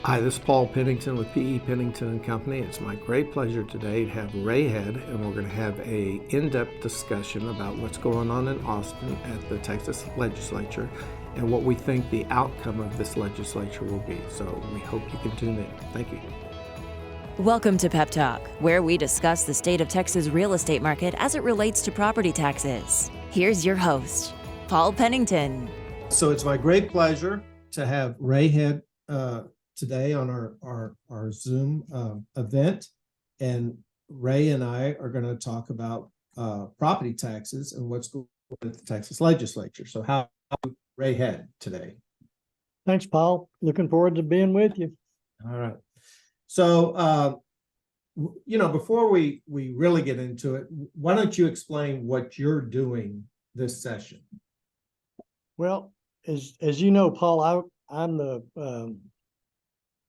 Hi, this is Paul Pennington with PE Pennington and Company. It's my great pleasure today to have Ray Head, and we're going to have a in-depth discussion about what's going on in Austin at the Texas legislature and what we think the outcome of this legislature will be. So we hope you can tune in. Thank you. Welcome to Pep Talk, where we discuss the state of Texas real estate market as it relates to property taxes. Here's your host, Paul Pennington. So it's my great pleasure to have Ray Head today on our Zoom event, and Ray and I are going to talk about property taxes and what's going on at the Texas legislature. So how Ray Head today? Thanks, Paul. Looking forward to being with you. All right. So before we really get into it, why don't you explain what you're doing this session? Well, as you know, Paul, I'm the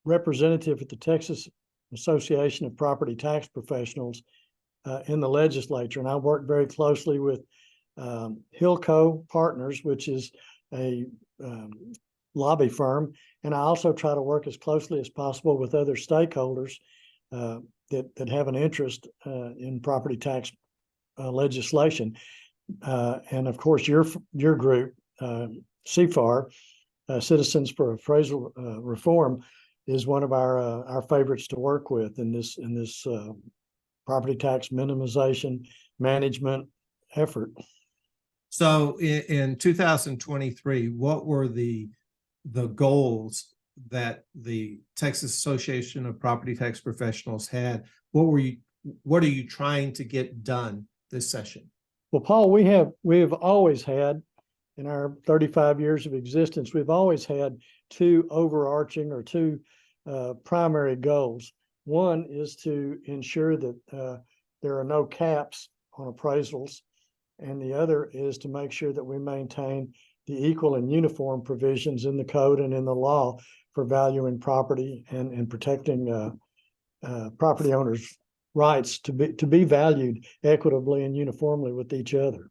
representative at the Texas Association of Property Tax Professionals in the legislature, and I work very closely with Hillco Partners, which is a lobby firm, and I also try to work as closely as possible with other stakeholders that have an interest in property tax legislation, and of course your group, CFAR, Citizens for Appraisal Reform, is one of our favorites to work with in this property tax minimization management effort. So in 2023, what were the goals that the Texas Association of Property Tax Professionals had? What are you trying to get done this session? Well, Paul, we have always had, in our 35 years of existence, we've always had two overarching or two primary goals. One is to ensure that there are no caps on appraisals, and the other is to make sure that we maintain the equal and uniform provisions in the code and in the law for valuing property and protecting property owners' rights to be valued equitably and uniformly with each other.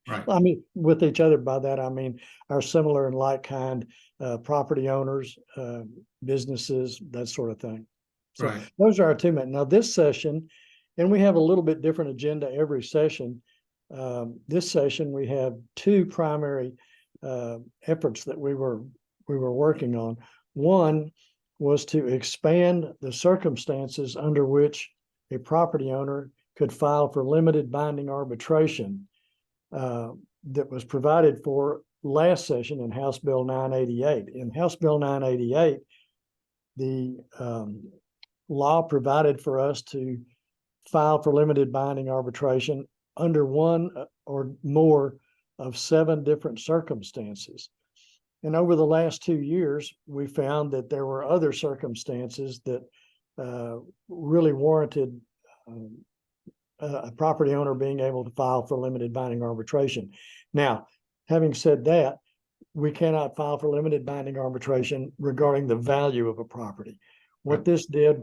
Right. I mean, with each other, by that I mean our similar and like kind property owners, businesses, that sort of thing. So right. Those are our two main. Now this session, and we have a little bit different agenda every session. This session we have two primary efforts that we were working on. One was to expand the circumstances under which a property owner could file for limited binding arbitration that was provided for last session in House Bill 988. In House Bill 988, the law provided for us to file for limited binding arbitration under one or more of 7 different circumstances. And over the last 2 years, we found that there were other circumstances that really warranted a property owner being able to file for limited binding arbitration. Now, having said that, we cannot file for limited binding arbitration regarding the value of a property. What this did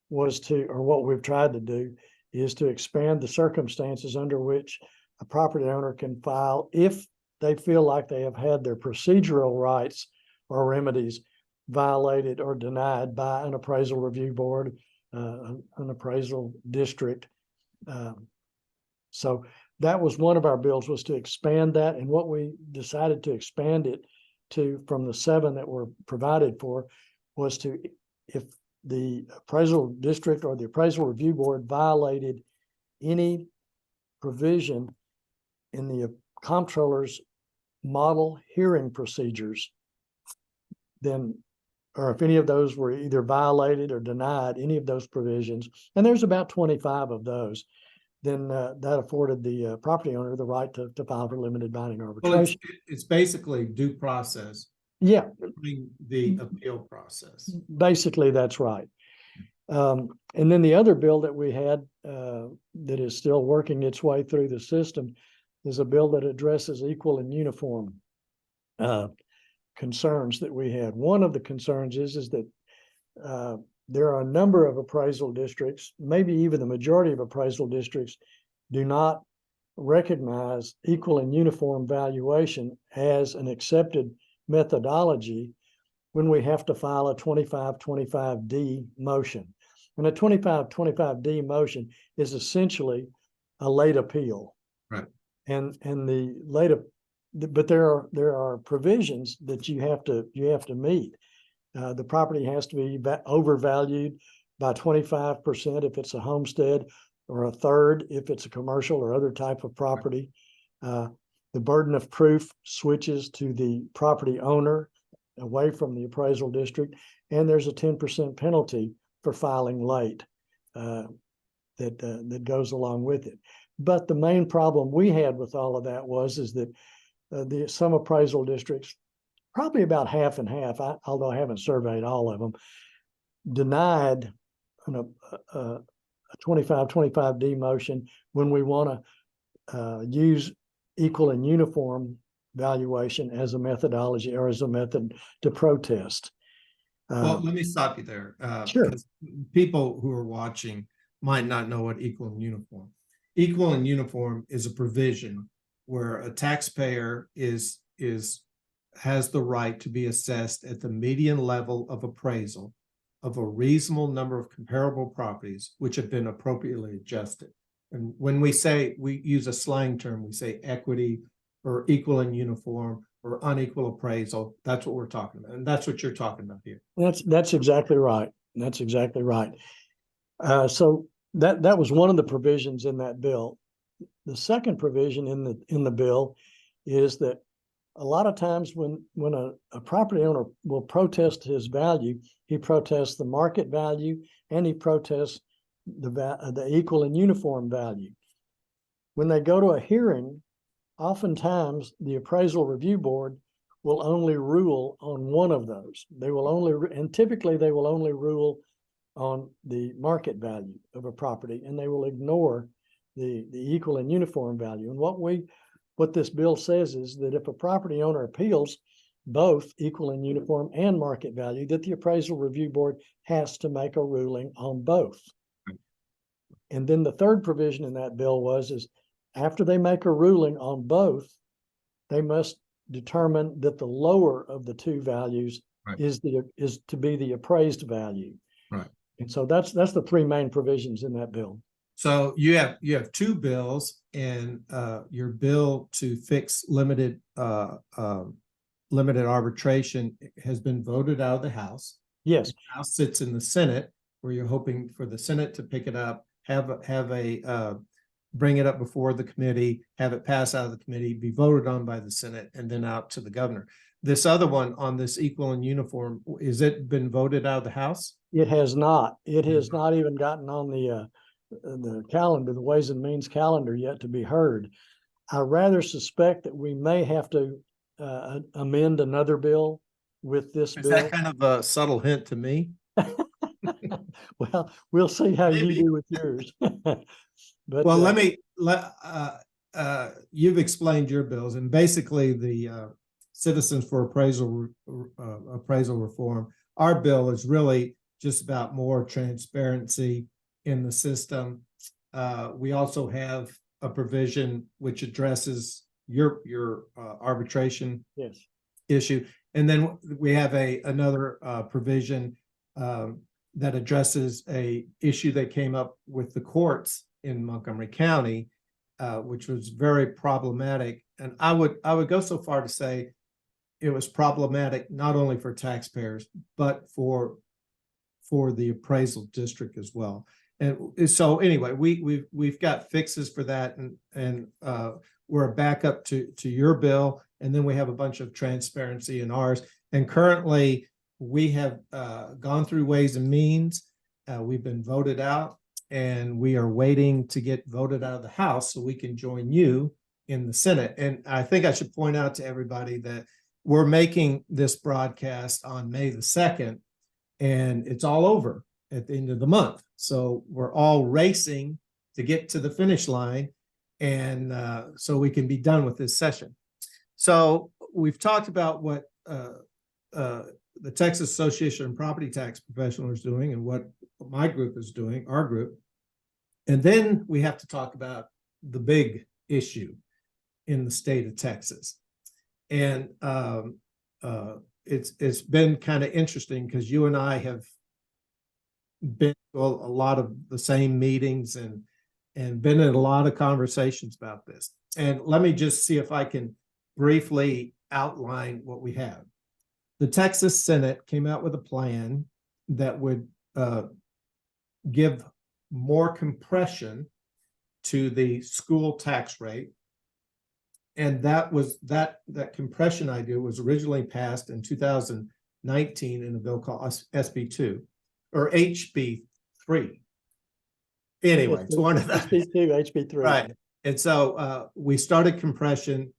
was or what we've tried to do is to expand the circumstances under which a property owner can file if they feel like they have had their procedural rights or remedies violated or denied by an appraisal review board, an appraisal district. So that was one of our bills, was to expand that. And what we decided to expand it to from the 7 that were provided for was to, if the appraisal district or the appraisal review board violated any provision in the comptroller's model hearing procedures, then, or if any of those were either violated or denied any of those provisions, and there's about 25 of those, then that afforded the property owner the right to file for limited binding arbitration. Well, it's basically due process. Yeah. The appeal process. Basically, that's right. And then the other bill that we had that is still working its way through the system is a bill that addresses equal and uniform concerns that we had. One of the concerns is that there are a number of appraisal districts, maybe even the majority of appraisal districts, do not recognize equal and uniform valuation as an accepted methodology when we have to file a 2525D motion. And a 2525D motion is essentially a late appeal. Right. And the but there are provisions that you have to meet. The property has to be overvalued by 25% if it's a homestead, or a third if it's a commercial or other type of property. The burden of proof switches to the property owner away from the appraisal district, and there's a 10% penalty for filing late that goes along with it. But the main problem we had with all of that is that some appraisal districts, probably about half and half, although I haven't surveyed all of them, denied a 2525D motion when we want to use equal and uniform valuation as a methodology or as a method to protest. Well, let me stop you there. Sure. Because people who are watching might not know what equal and uniform. Equal and uniform is a provision where a taxpayer has the right to be assessed at the median level of appraisal of a reasonable number of comparable properties which have been appropriately adjusted. And when we use a slang term, we say equity or equal and uniform or unequal appraisal. That's what we're talking about. And that's what you're talking about here. That's exactly right. That's exactly right. So that was one of the provisions in that bill. The second provision in the bill is that a lot of times when a property owner will protest his value, he protests the market value and he protests the equal and uniform value. When they go to a hearing, oftentimes the appraisal review board will only rule on one of those. And typically they will only rule on the market value of a property, and they will ignore the equal and uniform value. And what this bill says is that if a property owner appeals both equal and uniform and market value, that the appraisal review board has to make a ruling on both. And then the third provision in that bill is after they make a ruling on both, they must determine that the lower of the two values is to be the appraised value. Right. And so that's the three main provisions in that bill. So you have two bills, and your bill to fix limited arbitration has been voted out of the House. Yes. The House sits in the Senate, where you're hoping for the Senate to pick it up, bring it up before the committee, have it pass out of the committee, be voted on by the Senate, and then out to the governor. This other one on this equal and uniform, is it been voted out of the House? It has not. It has not even gotten on the calendar, the Ways and Means calendar, yet to be heard. I rather suspect that we may have to amend another bill with this bill. Is that kind of a subtle hint to me? Well, we'll see how Maybe. you do with yours. But you've explained your bills, and basically the Citizens for Appraisal Reform, our bill is really just about more transparency in the system. We also have a provision which addresses your arbitration issue, and then we have another provision that addresses a issue that came up with the courts in Montgomery County, which was very problematic. And I would go so far to say it was problematic not only for taxpayers but for the appraisal district as well. And so anyway, we've got fixes for that, and we're a backup to your bill, and then we have a bunch of transparency in ours. And currently we have gone through Ways and Means. We've been voted out, and we are waiting to get voted out of the House so we can join you in the Senate. And I think I should point out to everybody that we're making this broadcast on May the 2nd, and it's all over at the end of the month. So we're all racing to get to the finish line, and so we can be done with this session. So we've talked about what the Texas Association of Property Tax Professionals is doing, and what my group is doing, our group. And then we have to talk about the big issue in the state of Texas. And it's been kind of interesting because you and I have been to a lot of the same meetings and been in a lot of conversations about this. And let me just see if I can briefly outline what we have. The Texas Senate came out with a plan that would give more compression to the school tax rate. And that compression idea was originally passed in 2019 in a bill called SB2 or HB3. Anyway, it's one of those. HB2, HB3. Right. And so we started compression.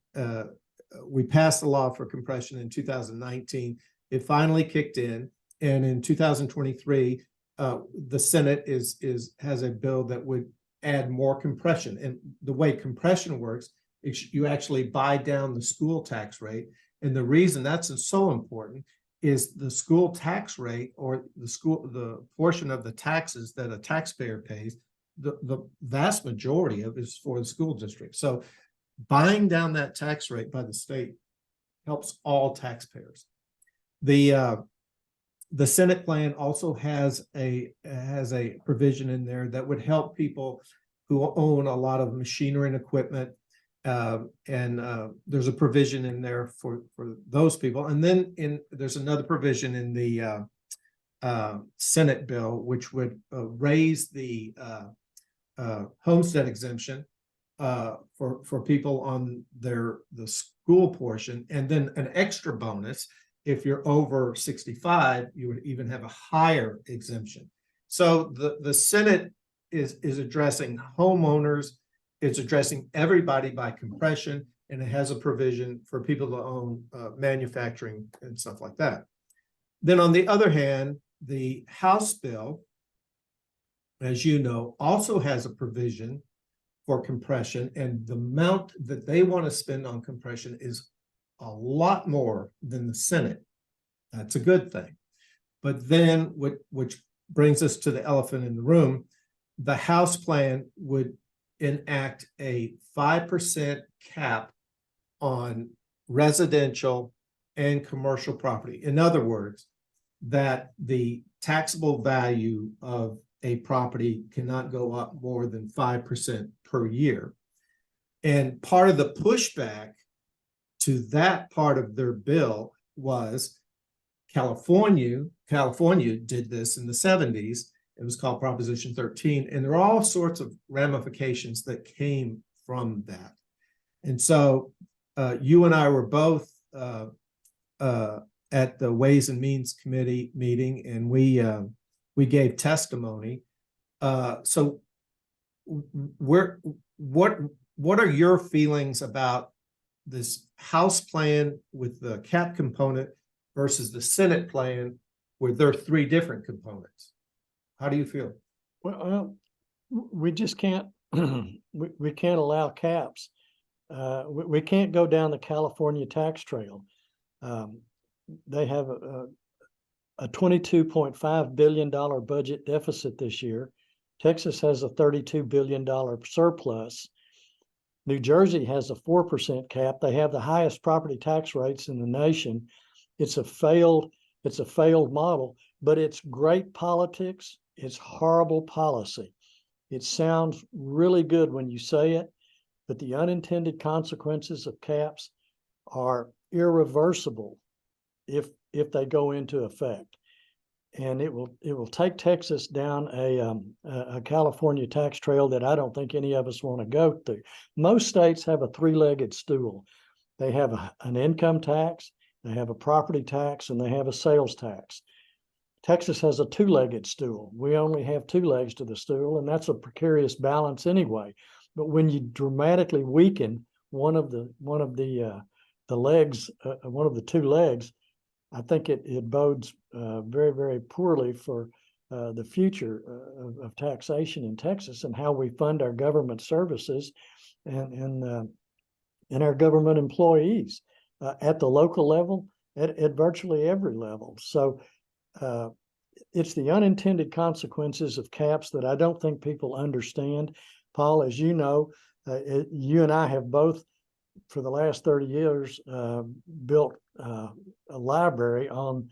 We passed the law for compression in 2019. It finally kicked in. And in 2023, the Senate has a bill that would add more compression. And the way compression works, you actually buy down the school tax rate. And the reason that's so important is the school tax rate, or the portion of the taxes that a taxpayer pays, the vast majority of it is for the school district. So buying down that tax rate by the state helps all taxpayers. The Senate plan also has a provision in there that would help people who own a lot of machinery and equipment. And there's a provision in there for those people. And then there's another provision in the Senate bill, which would raise the homestead exemption for people on the school portion, and then an extra bonus. If you're over 65, you would even have a higher exemption. So the Senate is addressing homeowners. It's addressing everybody by compression, and it has a provision for people to own manufacturing and stuff like that. Then on the other hand, the House bill, as you know, also has a provision for compression, and the amount that they want to spend on compression is a lot more than the Senate. That's a good thing. But then, which brings us to the elephant in the room, the House plan would enact a 5% cap on residential and commercial property. In other words, that the taxable value of a property cannot go up more than 5% per year. And part of the pushback to that part of their bill was California did this in the 70s. It was called Proposition 13. And there are all sorts of ramifications that came from that. And so you and I were both at the Ways and Means Committee meeting, and we gave testimony. So what are your feelings about this House plan with the cap component versus the Senate plan where there are three different components? How do you feel? Well, we just can't we can't allow caps. We can't go down the California tax trail. They have a $22.5 billion budget deficit this year. Texas has a $32 billion surplus. New Jersey has a 4% cap. They have the highest property tax rates in the nation. It's a failed model, but it's great politics. It's horrible policy. It sounds really good when you say it, but the unintended consequences of caps are irreversible if they go into effect. And it will take Texas down a California tax trail that I don't think any of us want to go through. Most states have a three-legged stool. They have an income tax, they have a property tax, and they have a sales tax. Texas has a two-legged stool. We only have two legs to the stool, and that's a precarious balance anyway. But when you dramatically weaken one of the legs, one of the two legs, I think it bodes very, very poorly for the future of taxation in Texas and how we fund our government services and our government employees at the local level, at virtually every level. So it's the unintended consequences of caps that I don't think people understand. Paul, as you know, you and I have both for the last 30 years, built a library on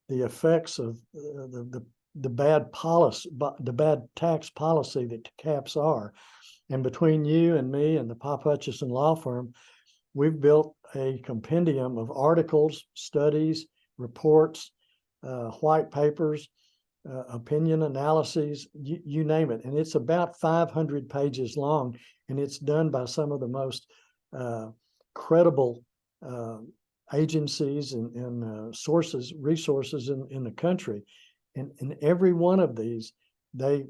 the effects of the bad policy, the bad tax policy that caps are. And between you and me and the Pop Hutchison Law Firm, we've built a compendium of articles, studies, reports, white papers, opinion analyses, you name it. And it's about 500 pages long, and it's done by some of the most credible agencies and resources in the country. And in every one of these, they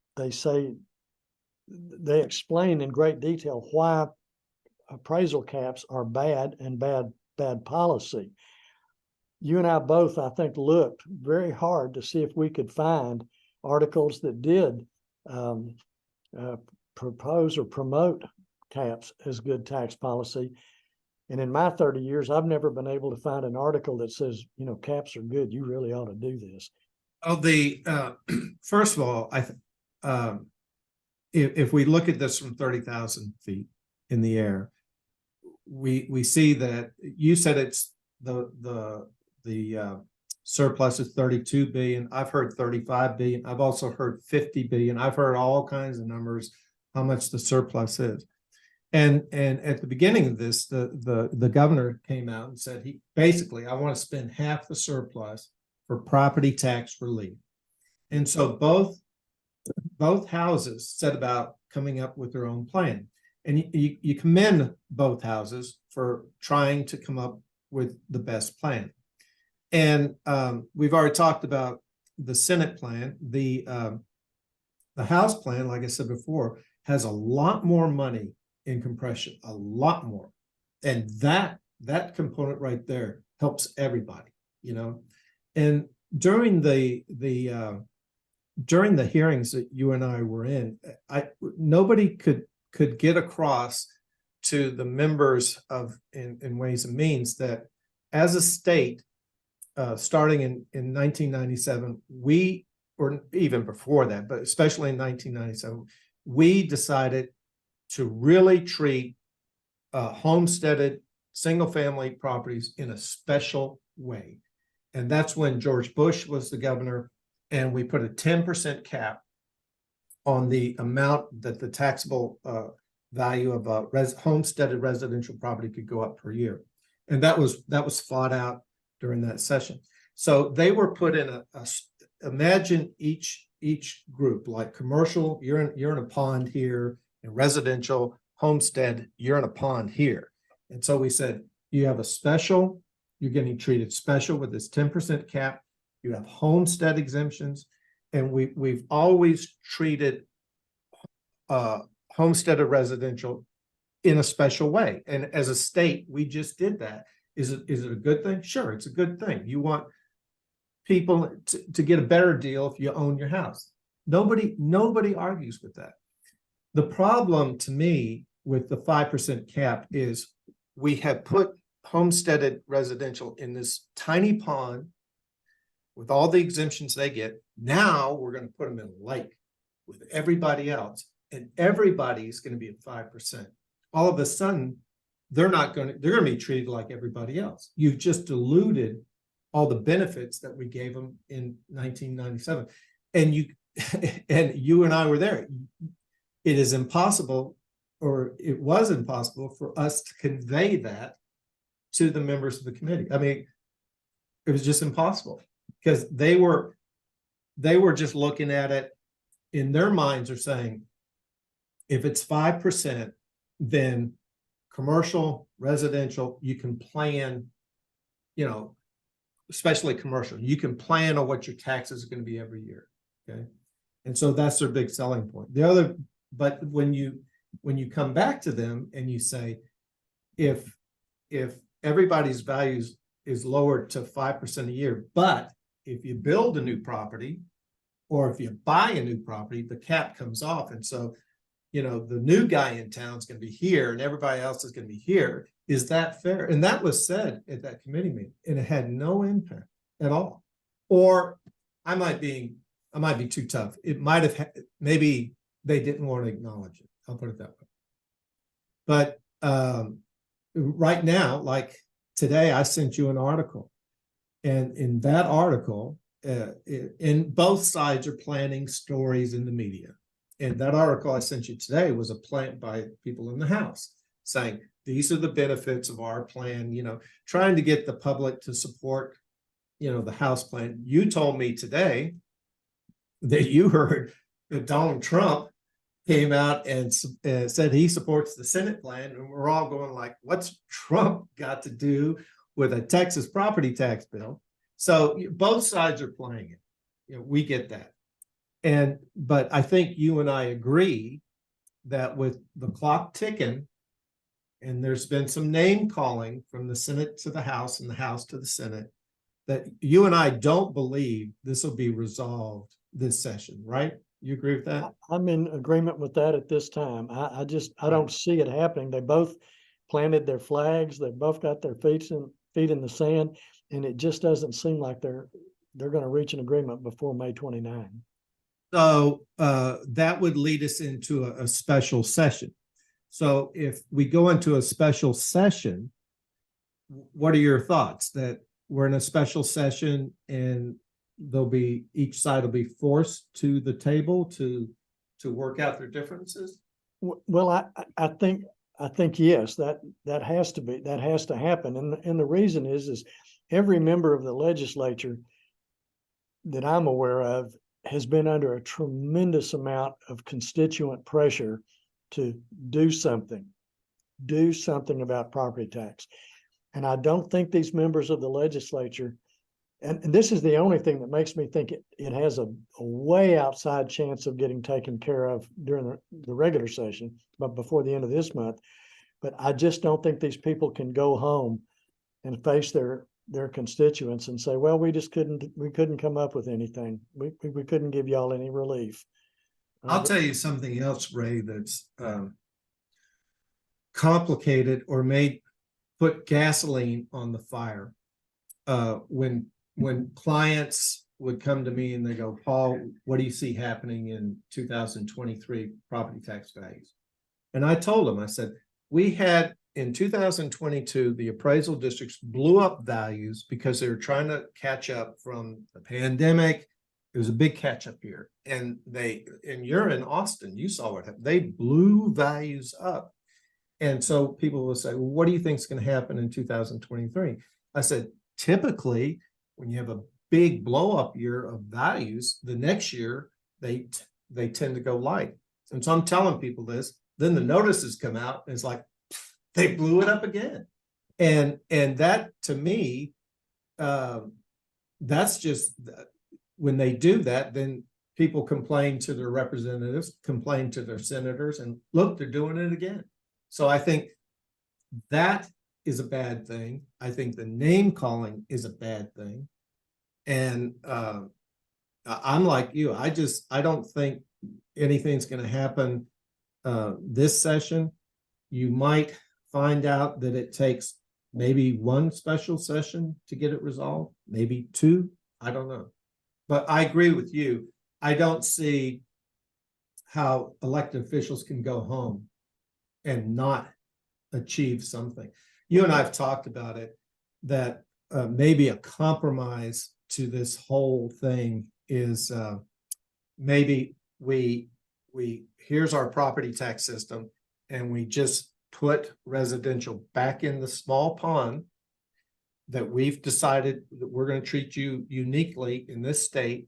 explain in great detail why appraisal caps are bad and bad policy. You and I both, I think, looked very hard to see if we could find articles that did propose or promote caps as good tax policy. And in my 30 years, I've never been able to find an article that says, caps are good. You really ought to do this. Oh, first of all, if we look at this from 30,000 feet in the air, we see that you said it's the surplus is 32 billion. I've heard 35 billion. I've also heard 50 billion. I've heard all kinds of numbers, how much the surplus is. And at the beginning of this, the governor came out and said, I want to spend half the surplus for property tax relief. And so both houses set about coming up with their own plan. And you commend both houses for trying to come up with the best plan. And we've already talked about the Senate plan. The House plan, like I said before, has a lot more money in compression, a lot more. And that component right there helps everybody, And during the hearings that you and I were in, nobody could get across to the members in Ways and Means that as a state, starting in 1997, or even before that, but especially in 1997, we decided to really treat homesteaded single-family properties in a special way. And that's when George Bush was the governor, and we put a 10% cap on the amount that the taxable value of a homesteaded residential property could go up per year. And that was fought out during that session. So they were put in imagine each group, like commercial, you're in a pond here, and residential, homestead, you're in a pond here. And so we said, you have you're getting treated special with this 10% cap. You have homestead exemptions, and we've always treated homesteaded residential in a special way. And as a state, we just did that. Is it a good thing? Sure, it's a good thing. You want people to get a better deal if you own your house. Nobody argues with that. The problem to me with the 5% cap is we have put homesteaded residential in this tiny pond with all the exemptions they get. Now we're going to put them in a lake with everybody else, and everybody's going to be at 5%. All of a sudden, they're going to be treated like everybody else. You've just diluted all the benefits that we gave them in 1997. And you and I were there. It is impossible, or it was impossible, for us to convey that to the members of the committee. I mean, it was just impossible, because they were just looking at it in their minds, are saying, if it's 5%, then commercial, residential, you can plan, especially commercial, you can plan on what your taxes are going to be every year. Okay. And so that's their big selling point. But when you come back to them and you say, if everybody's values is lowered to 5% a year, but if you build a new property or if you buy a new property, the cap comes off. And so, the new guy in town is going to be here and everybody else is going to be here. Is that fair? And that was said at that committee meeting, and it had no impact at all. Or I might be too tough. It might have, maybe they didn't want to acknowledge it. I'll put it that way. But right now, like today, I sent you an article, and in that article, and both sides are planning stories in the media. And that article I sent you today was a plant by people in the House saying, these are the benefits of our plan, trying to get the public to support, the House plan. You told me today that you heard that Donald Trump came out and said he supports the Senate plan. And we're all going like, what's Trump got to do with a Texas property tax bill? So both sides are playing it. We get that. But I think you and I agree that with the clock ticking, and there's been some name calling from the Senate to the House and the House to the Senate, that you and I don't believe this will be resolved this session, right? You agree with that? I'm in agreement with that at this time. I don't see it happening. They both planted their flags. They both got their feet in the sand, and it just doesn't seem like they're going to reach an agreement before May 29. So that would lead us into a special session. So if we go into a special session, what are your thoughts? That we're in a special session and each side will be forced to the table to work out their differences? Well, I think yes, that has to happen. And the reason is every member of the legislature that I'm aware of has been under a tremendous amount of constituent pressure to do something about property tax. And I don't think these members of the legislature, and this is the only thing that makes me think it has a way outside chance of getting taken care of during the regular session, but before the end of this month. But I just don't think these people can go home and face their constituents and say, well, we couldn't come up with anything. We couldn't give y'all any relief. I'll tell you something else, Ray, that's complicated or put gasoline on the fire. When clients would come to me and they go, Paul, what do you see happening in 2023 property tax values? And I told them, I said, we had in 2022, the appraisal districts blew up values because they were trying to catch up from the pandemic. It was a big catch up year. And you're in Austin, you saw what happened. They blew values up. And so people will say, well, what do you think is going to happen in 2023? I said, typically, when you have a big blow up year of values, the next year they tend to go light. And so I'm telling people this, then the notices come out and it's like, they blew it up again. And that to me, that's just, when they do that, then people complain to their representatives, complain to their senators, and look, they're doing it again. So I think that is a bad thing. I think the name calling is a bad thing. And I'm like you, I don't think anything's going to happen this session. You might find out that it takes maybe one special session to get it resolved, maybe two, I don't know. But I agree with you. I don't see how elected officials can go home and not achieve something. You and I have talked about it, that maybe a compromise to this whole thing is maybe here's our property tax system, and we just put residential back in the small pond that we've decided that we're going to treat you uniquely in this state.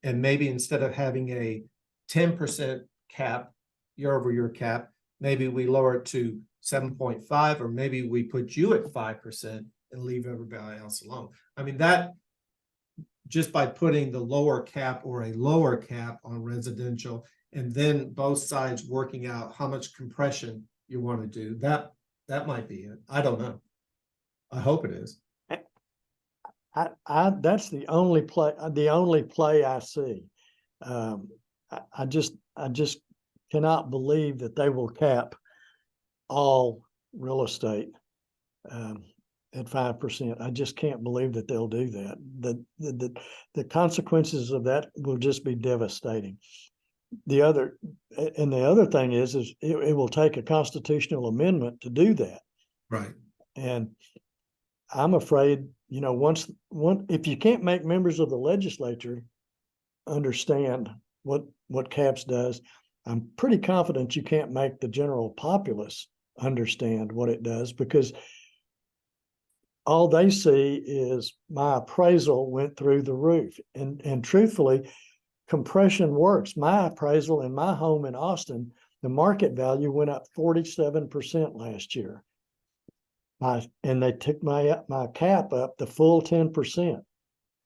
And maybe instead of having a 10% cap, year over year cap, maybe we lower it to 7.5, or maybe we put you at 5% and leave everybody else alone. I mean, that just by putting the lower cap or a lower cap on residential, and then both sides working out how much compression you want to do, that might be it. I don't know. I hope it is. That's the only play I see. I just cannot believe that they will cap all real estate at 5%. I just can't believe that they'll do that. The consequences of that will just be devastating. The other thing is it will take a constitutional amendment to do that. Right. And I'm afraid, if you can't make members of the legislature understand what CAPS does, I'm pretty confident you can't make the general populace understand what it does, because all they see is my appraisal went through the roof. And truthfully, compression works. My appraisal in my home in Austin, the market value went up 47% last year. And they took my cap up the full 10%.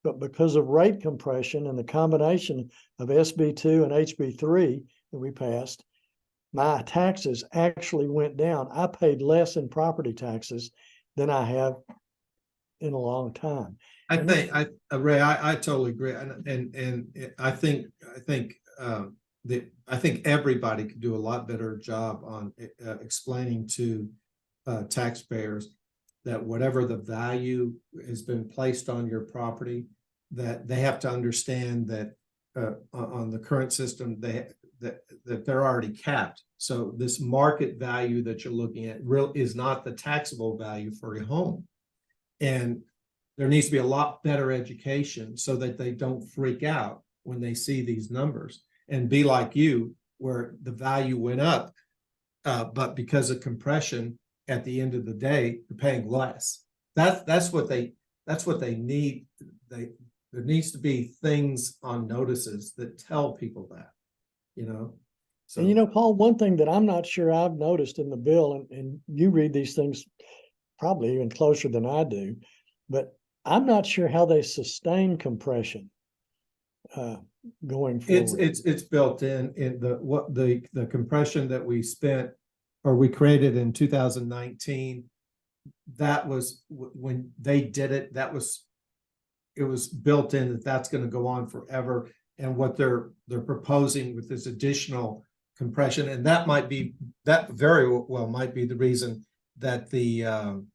But because of rate compression and the combination of SB2 and HB3 that we passed, my taxes actually went down. I paid less in property taxes than I have in a long time. Ray, I totally agree. And I think everybody could do a lot better job on explaining to taxpayers that whatever the value has been placed on your property, that they have to understand that on the current system, that they're already capped. So this market value that you're looking at is not the taxable value for your home. And there needs to be a lot better education so that they don't freak out when they see these numbers and be like you, where the value went up, but because of compression, at the end of the day, you're paying less. That's what they need. There needs to be things on notices that tell people that, So, and Paul, one thing that I'm not sure I've noticed in the bill, and you read these things probably even closer than I do, but I'm not sure how they sustain compression going forward. It's built in the compression that we spent or we created in 2019. That was when they did it. It was built in that's going to go on forever. And what they're proposing with this additional compression, and that very well might be the reason that the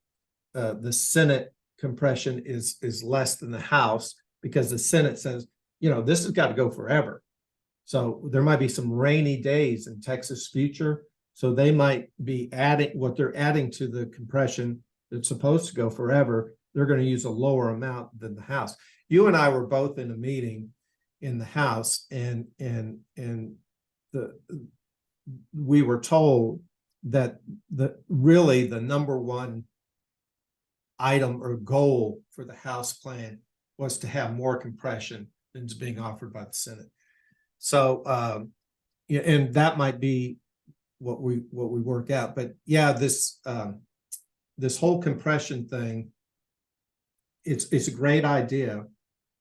Senate compression is less than the House, because the Senate says, this has got to go forever. So there might be some rainy days in Texas future. So they might be adding what they're adding to the compression that's supposed to go forever. They're going to use a lower amount than the House. You and I were both in a meeting in the House, and we were told that really the number one item or goal for the House plan was to have more compression than is being offered by the Senate. So, and that might be what we work out. But yeah, this whole compression thing, it's a great idea.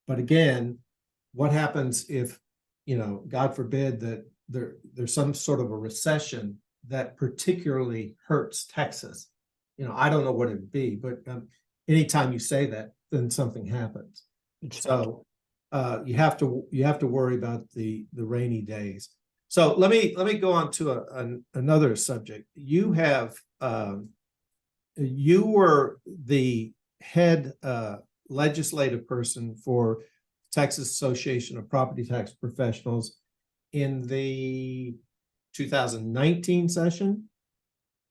But again, what happens if, God forbid that there's some sort of a recession that particularly hurts Texas? I don't know what it'd be, but anytime you say that, then something happens. So you have to worry about the rainy days. So let me go on to another subject. You were the head legislative person for Texas Association of Property Tax Professionals in the 2019 session.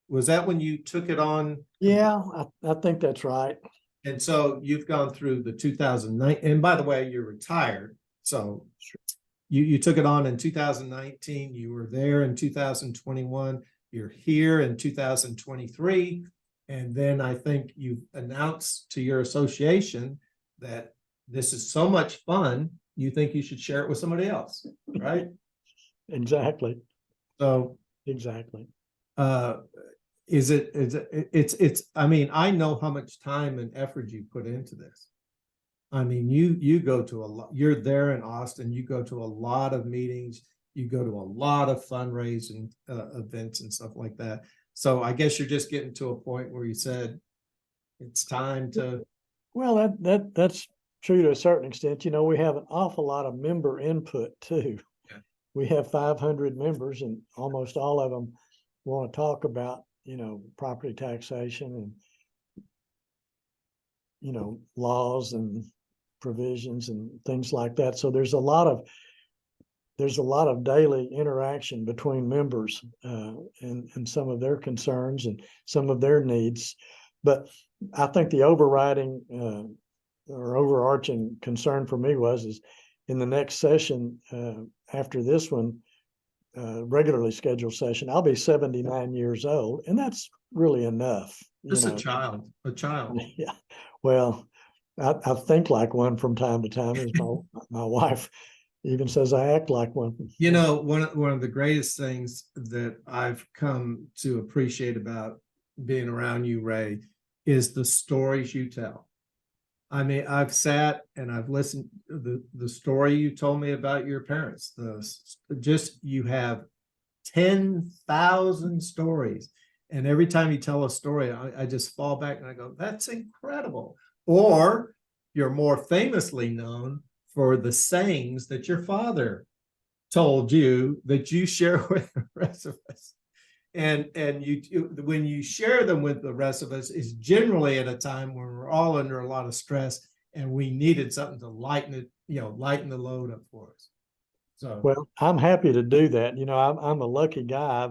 Was that when you took it on? Yeah, I think that's right. And so you've gone through the 2009, and by the way, you're retired. So you took it on in 2019. You were there in 2021. You're here in 2023. And then I think you've announced to your association that this is so much fun, you think you should share it with somebody else, right? Exactly. So exactly. It's I mean, I know how much time and effort you put into this. I mean, you go to a lot, you're there in Austin, you go to a lot of meetings, you go to a lot of fundraising events and stuff like that. So I guess you're just getting to a point where you said it's time to. Well, that's true to a certain extent. We have an awful lot of member input too. Yeah. We have 500 members, and almost all of them want to talk about, property taxation and, laws and provisions and things like that. So there's a lot of daily interaction between members and some of their concerns and some of their needs. But I think the overriding or overarching concern for me is in the next session after this one, regularly scheduled session, I'll be 79 years old, and that's really enough. Just a child. Yeah. Well, I think like one from time to time, as my wife even says I act like one. You know, one of the greatest things that I've come to appreciate about being around you, Ray, is the stories you tell. I mean, I've sat and I've listened to the story you told me about your parents. You have 10,000 stories. And every time you tell a story, I just fall back and I go, that's incredible. Or you're more famously known for the sayings that your father told you that you share with the rest of us. And when you share them with the rest of us, is generally at a time when we're all under a lot of stress and we needed something to lighten it, lighten the load up for us. So, well, I'm happy to do that. I'm a lucky guy.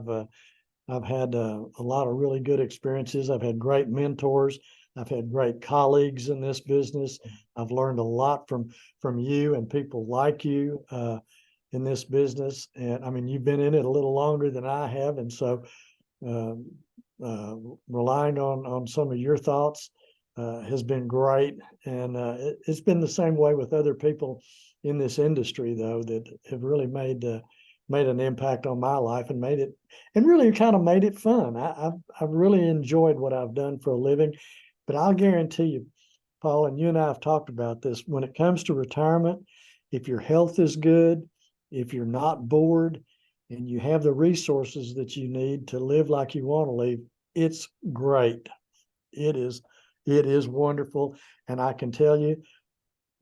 I've had a lot of really good experiences. I've had great mentors. I've had great colleagues in this business. I've learned a lot from you and people like you in this business. And I mean, you've been in it a little longer than I have, and so relying on some of your thoughts has been great. And it's been the same way with other people in this industry, though, that have really made an impact on my life and really kind of made it fun. I've really enjoyed what I've done for a living. But I'll guarantee you, Paul, and you and I have talked about this, when it comes to retirement, if your health is good, if you're not bored, and you have the resources that you need to live like you want to live, it's great. It is wonderful. And I can tell you,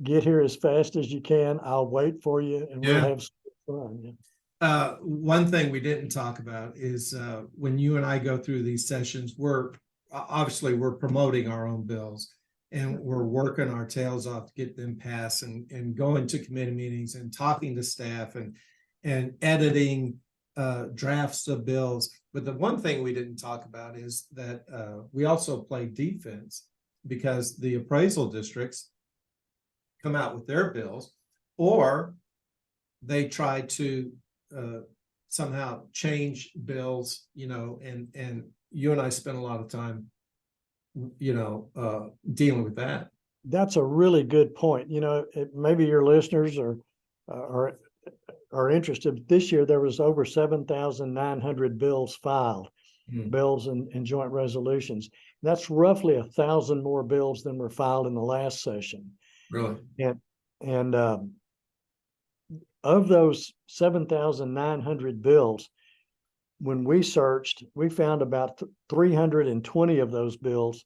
get here as fast as you can. I'll wait for you, and we'll have some fun. One thing we didn't talk about is when you and I go through these sessions, we're promoting our own bills, and we're working our tails off to get them passed, and going to committee meetings and talking to staff and editing drafts of bills. But the one thing we didn't talk about is that we also play defense, because the appraisal districts come out with their bills, or they try to somehow change bills, and you and I spent a lot of time, dealing with that. That's a really good point. Maybe your listeners are interested. This year, there was over 7,900 bills filed, bills and joint resolutions. That's roughly 1,000 more bills than were filed in the last session. Really? And of those 7,900 bills, when we searched, we found about 320 of those bills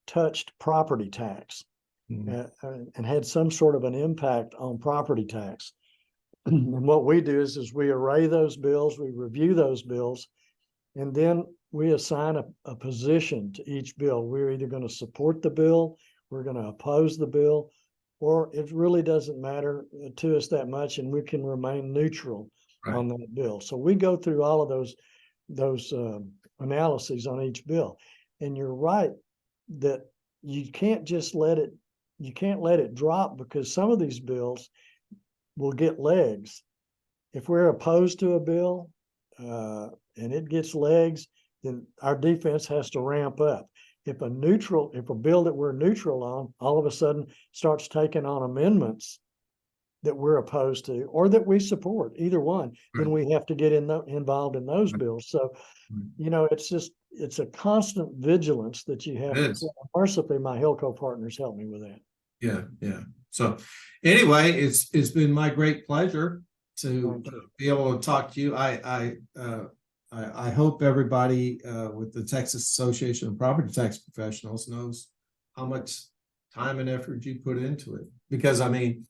touched property tax and had some sort of an impact on property tax. And what we do is we array those bills, we review those bills, and then we assign a position to each bill. We're either going to support the bill, we're going to oppose the bill, or it really doesn't matter to us that much, and we can remain neutral on that bill. So we go through all of those analyses on each bill. And you're right that you can't let it drop, because some of these bills will get legs. If we're opposed to a bill and it gets legs, then our defense has to ramp up. If a bill that we're neutral on all of a sudden starts taking on amendments that we're opposed to or that we support, either one, then we have to get involved in those bills. So, it's a constant vigilance that you have to. Mercifully, my Hilco partners help me with that. Yeah. So anyway, it's been my great pleasure to be able to talk to you. I hope everybody with the Texas Association of Property Tax Professionals knows how much time and effort you put into it. Because I mean,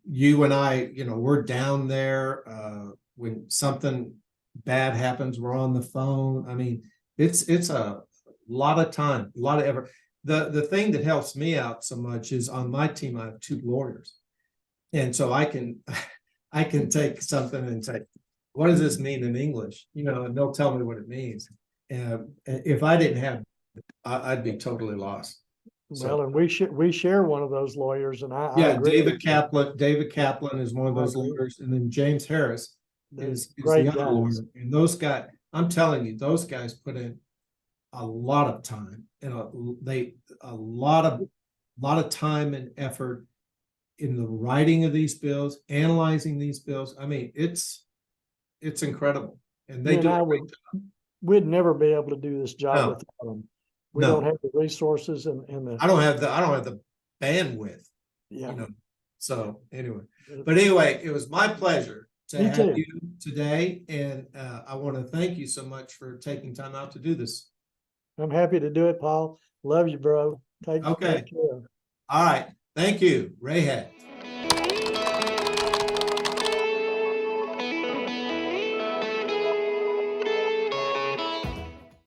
you and I, we're down there when something bad happens, we're on the phone. I mean, it's a lot of time, a lot of effort. The thing that helps me out so much is on my team, I have 2 lawyers. And so I can take something and say, what does this mean in English? And they'll tell me what it means. if I didn't have, I'd be totally lost. Well, and we share one of those lawyers, and I Yeah, agree. David Kaplan is one of those lawyers, and then James Harris is great the other guys. lawyer. And those guys, I'm telling you, those guys put in a lot of time and a lot of time and effort in the writing of these bills, analyzing these bills. I mean, it's incredible, and they do. We'd never be able to do this job No. without them. We No. don't have the resources and the. I don't have the bandwidth. Yeah. You know. So anyway, it was my pleasure to Me have too. you today, and I want to thank you so much for taking time out to do this. I'm happy to do it, Paul. Love you, bro. Take care. All right. Thank you, Ray Head.